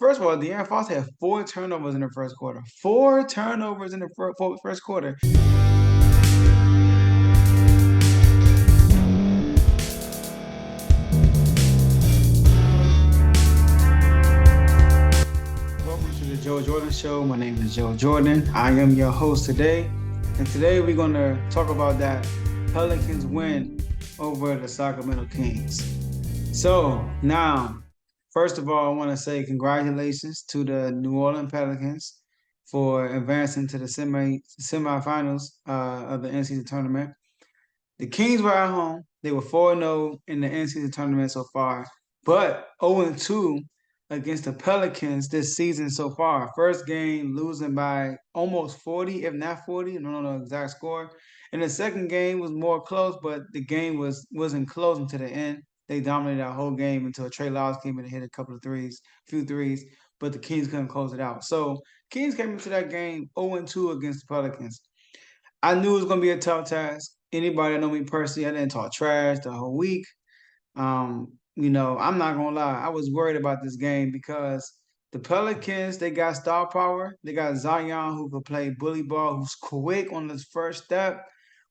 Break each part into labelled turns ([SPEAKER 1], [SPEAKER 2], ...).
[SPEAKER 1] First of all, De'Aaron Fox had 4 turnovers in the first quarter. 4 turnovers in the first quarter. Welcome to the Joe Jordan Show. My name is Joe Jordan. I am your host today. And today we're going to talk about that Pelicans win over the Sacramento Kings. So now, first of all, I want to say congratulations to the New Orleans Pelicans for advancing to the semifinals of the NCAA tournament. The Kings were at home. They were 4-0 in the NCAA tournament so far, but 0-2 against the Pelicans this season so far. First game losing by almost 40, if not 40. I don't know the exact score. And the second game was more close, but the game wasn't close until the end. They dominated our whole game until Trey Lyles came in and hit a few threes, but the Kings couldn't close it out. So Kings came into that game 0-2 against the Pelicans. I knew it was gonna be a tough task. Anybody that know me personally, I didn't talk trash the whole week. I'm not gonna lie, I was worried about this game because the Pelicans, they got star power. They got Zion who can play bully ball, who's quick on his first step,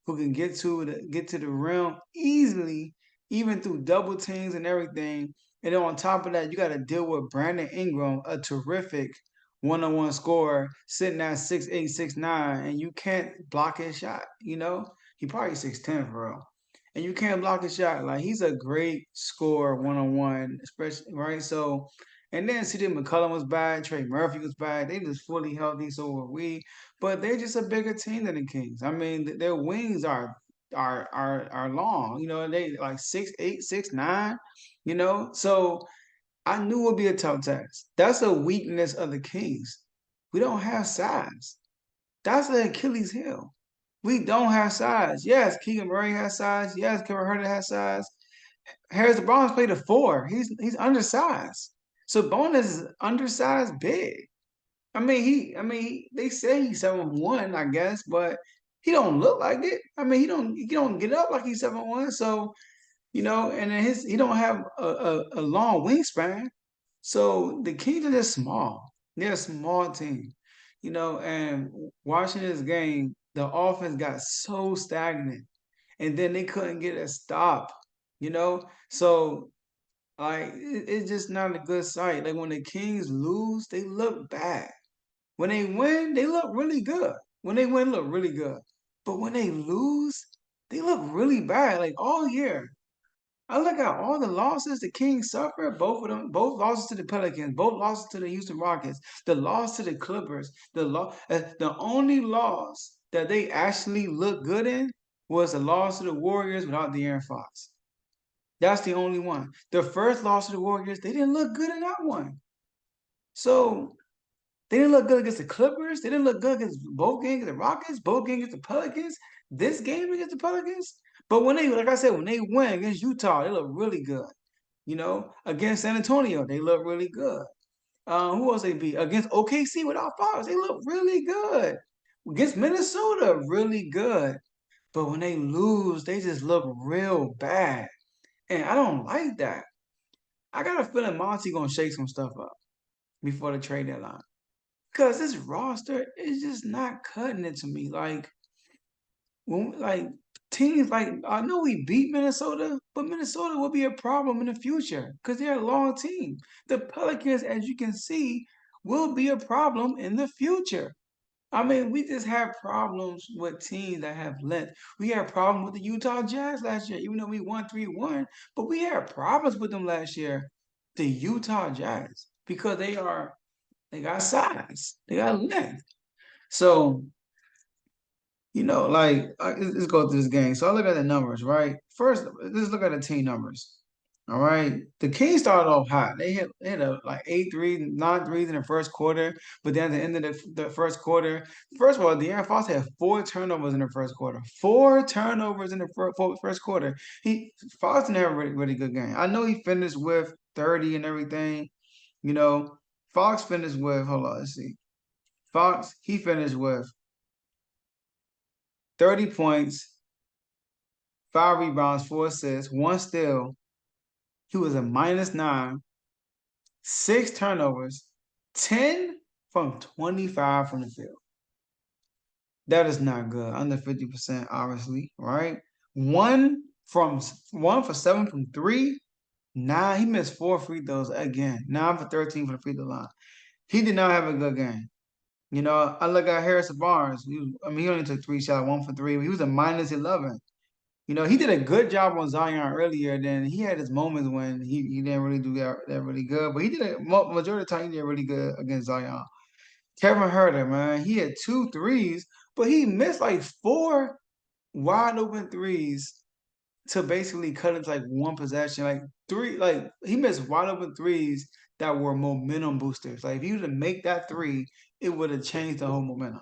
[SPEAKER 1] who can get to the rim easily, even through double teams and everything. And then on top of that, you got to deal with Brandon Ingram, a terrific one-on-one scorer, sitting at 6'8", 6'9", and you can't block his shot. He probably 6'10" for real, and you can't block his shot. Like, he's a great scorer one-on-one, especially right. So, and then CJ McCollum was bad, Trey Murphy was bad. They just fully healthy, so were we. But they're just a bigger team than the Kings. I mean, their wings are long. They like 6'8", 6'9". So I knew it would be a tough task. That's a weakness of the Kings. We don't have size. That's the Achilles heel. We don't have size. Yes, Keegan Murray has size. Yes, Kevin Herter has size. Harrison Barnes played a 4. He's undersized. So Bonus is undersized big. They say he's 7'1", I guess, but he don't look like it. He don't get up like he's 7'1". So, and then he don't have a long wingspan. So the Kings are just small. They're a small team, and watching this game, the offense got so stagnant, and then they couldn't get a stop, So, like, it's just not a good sight. Like, when the Kings lose, they look bad. When they win, they look really good. When they win, look really good. But when they lose, they look really bad. Like, all year. I look at all the losses the Kings suffered, both of them, both losses to the Pelicans, both losses to the Houston Rockets, the loss to the Clippers, the only loss that they actually looked good in was the loss to the Warriors without De'Aaron Fox. That's the only one. The first loss to the Warriors, they didn't look good in that one. So they didn't look good against the Clippers. They didn't look good against both games against the Rockets, both games against the Pelicans, this game against the Pelicans. But like I said, when they win against Utah, they look really good. Against San Antonio, they look really good. Who else they beat? Against OKC without Fox, they look really good. Against Minnesota, really good. But when they lose, they just look real bad. And I don't like that. I got a feeling Monty gonna shake some stuff up before the trade deadline. Because this roster is just not cutting it to me. Like teams like, I know we beat Minnesota, but Minnesota will be a problem in the future because they're a long team. The Pelicans, as you can see, will be a problem in the future. We just have problems with teams that have length. We had problems with the Utah Jazz last year, even though we won 3-1, but we had problems with them last year, the Utah Jazz, because they got size, they got length. So, let's go through this game. So I look at the numbers, right? First, let's look at the team numbers. All right. The Kings started off hot. They hit like 8 threes, 9 threes in the first quarter. But then at the end of the first quarter, first of all, De'Aaron Fox had 4 turnovers in the first quarter. 4 turnovers in the first quarter. Fox didn't have a really, really good game. I know he finished with 30 and everything. You know, Fox finished with, hold on, let's see. Fox, he finished with 30 points, 5 rebounds, 4 assists, 1 steal. He was a -9, 6 turnovers, 10 from 25 from the field. That is not good. Under 50%, obviously, right? One from 1 for 7 from three. Nah, he missed four free throws again. 9 for 13 from the free throw line. He did not have a good game. You know, I look at Harrison Barnes. He only took three shots, 1 for 3. He was a -11. You know, he did a good job on Zion earlier. Then he had his moments when he didn't really do that really good. But he did a majority of the time he did really good against Zion. Kevin Herter, man, he had two threes, but he missed like four wide open threes to basically cut into like one possession. Like three, like he missed wide open threes that were momentum boosters. Like if he was to make that three, it would have changed the whole momentum.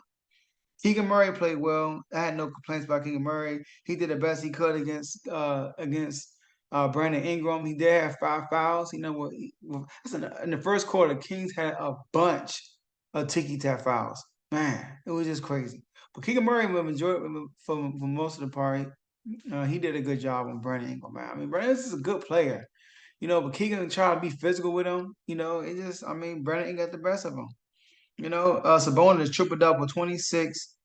[SPEAKER 1] Keegan Murray played well. I had no complaints about Keegan Murray. He did the best he could against Brandon Ingram. He did have 5 fouls. You know what? In the first quarter, the Kings had a bunch of ticky tack fouls. Man, it was just crazy. But Keegan Murray, for most of the part, he did a good job on Brandon Ingram. Man, I mean, Brandon is a good player. You know, but Keegan tried to be physical with him. You know, Brandon got the best of him. You know, Sabonis tripled up with 26,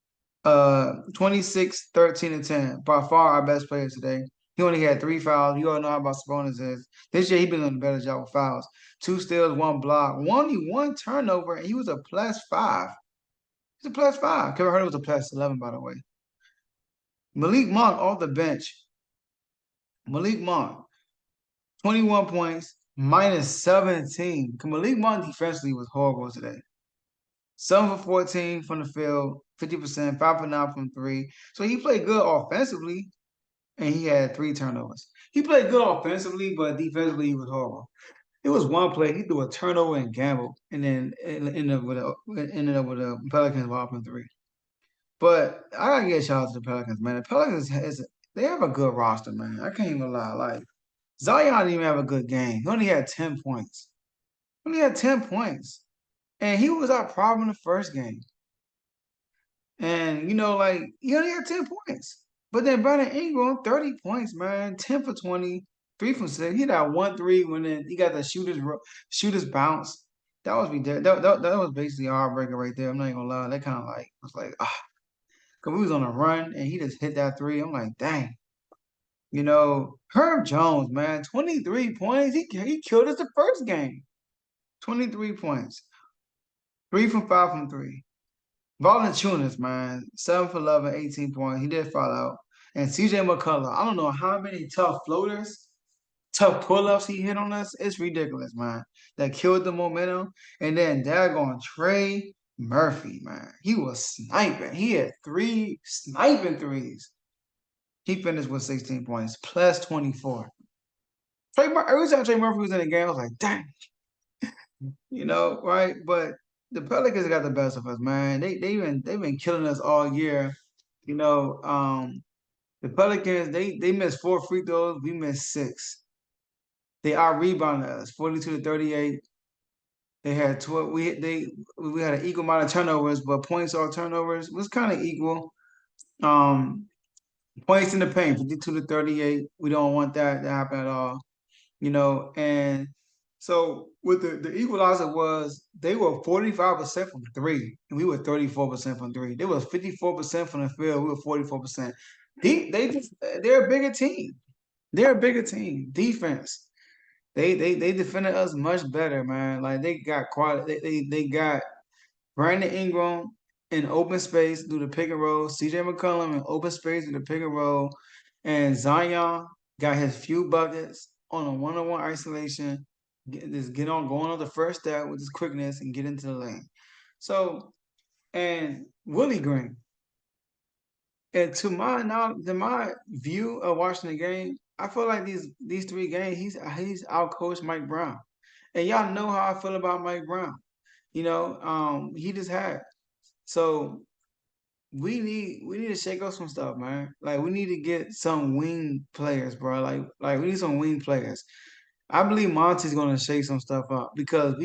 [SPEAKER 1] 13, and 10. By far our best player today. He only had 3 fouls. You all know how about Sabonis is. This year he been doing a better job with fouls. 2 steals, 1 block, only 1 turnover, and he was a +5. He's a +5. Kevin Herter was a +11, by the way. Malik Monk off the bench. Malik Monk, 21 points, -17. Malik Monk defensively was horrible today. 7 for 14 from the field, 50%, 5 for 9 from three. So he played good offensively, and he had 3 turnovers. He played good offensively, but defensively he was horrible. It was one play he threw a turnover and gamble, and then ended up with a Pelicans whopping three. But I gotta get a shout out to the Pelicans, man. The Pelicans they have a good roster, man. I can't even lie. Like Zion didn't even have a good game. He only had 10 points. Only had 10 points. And he was our problem in the first game. And like he only had 10 points. But then Brandon Ingram, 30 points, man, 10 for 20, 3 from 6. He had that 1 3 when then he got the shooter's bounce. That was that was basically a heartbreaker right there. I'm not even gonna lie. That kind of like was like because we was on a run and he just hit that three. I'm like, dang. Herb Jones, man, 23 points. He killed us the first game. 23 points. 3 from 5 from three. Valanciunas, man, 7 for 11, 18 points. He did fall out. And CJ McCullough, I don't know how many tough floaters, tough pull-ups he hit on us. It's ridiculous, man. That killed the momentum. And then daggone Trey Murphy, man. He was sniping. He had 3 sniping threes. He finished with 16 points, +24. Every time Trey Murphy was in the game, I was like, dang. Right? But the Pelicans got the best of us, man. They've been killing us all year. The Pelicans they missed 4 free throws. We missed 6. They out rebounded us 42-38. They had 12. We had an equal amount of turnovers, but points or turnovers was kind of equal. Um, Points in the paint 52-38. We don't want that to happen at all. And so with the equalizer was they were 45% from three, and we were 34% from three. They was 54% from the field, we were 44%. They're a bigger team. They're a bigger team. Defense. They defended us much better, man. Like they got quality. They got Brandon Ingram in open space through the pick and roll. CJ McCollum in open space through the pick and roll. And Zion got his few buckets on a one-on-one isolation. Going on the first step with his quickness and get into the lane. So, and Willie Green. And to my view of watching the game, I feel like these 3 games, he's outcoached Mike Brown. And y'all know how I feel about Mike Brown. He just had. So we need to shake up some stuff, man. Like we need to get some wing players, bro. Like we need some wing players. I believe Monty's gonna shake some stuff up because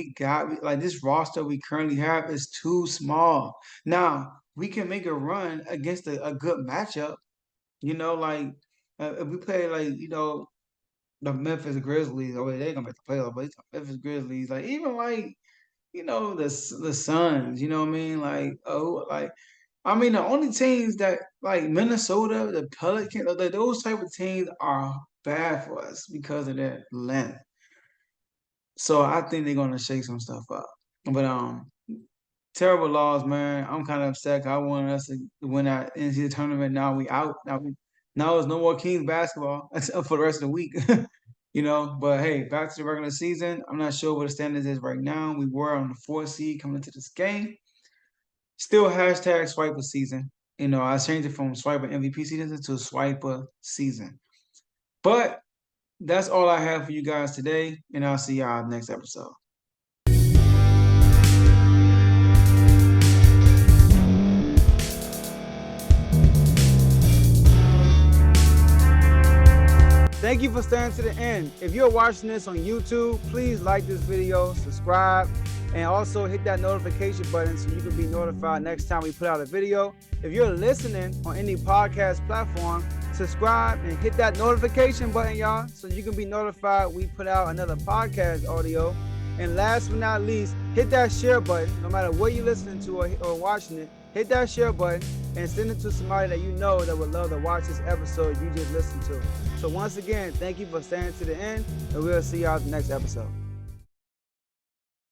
[SPEAKER 1] like this roster we currently have is too small. Now we can make a run against a good matchup. Like if we play like the Memphis Grizzlies, or they're gonna make the playoffs, but it's the Memphis Grizzlies, like even like the Suns. You know what I mean? I mean, the only teams that like Minnesota, the Pelicans, those type of teams are bad for us because of their length. So I think they're gonna shake some stuff up. But terrible loss, man. I'm kind of upset. 'Cause I wanted us to win that NCAA tournament. Now we out. Now there's no more Kings basketball for the rest of the week. But hey, back to the regular season. I'm not sure what the standings is right now. We were on the 4th seed coming into this game. Still hashtag swiper season. I changed it from swiper MVP season to swiper season. But that's all I have for you guys today, and I'll see y'all next episode. Thank you for staying to the end. If you're watching this on YouTube, please like this video, subscribe, and also hit that notification button so you can be notified next time we put out a video. If you're listening on any podcast platform, subscribe and hit that notification button, y'all, so you can be notified we put out another podcast audio. And last but not least, hit that share button. No matter what you're listening to or watching it, hit that share button and send it to somebody that you know that would love to watch this episode you just listened to. So once again, thank you for staying to the end, and we'll see y'all at the next episode.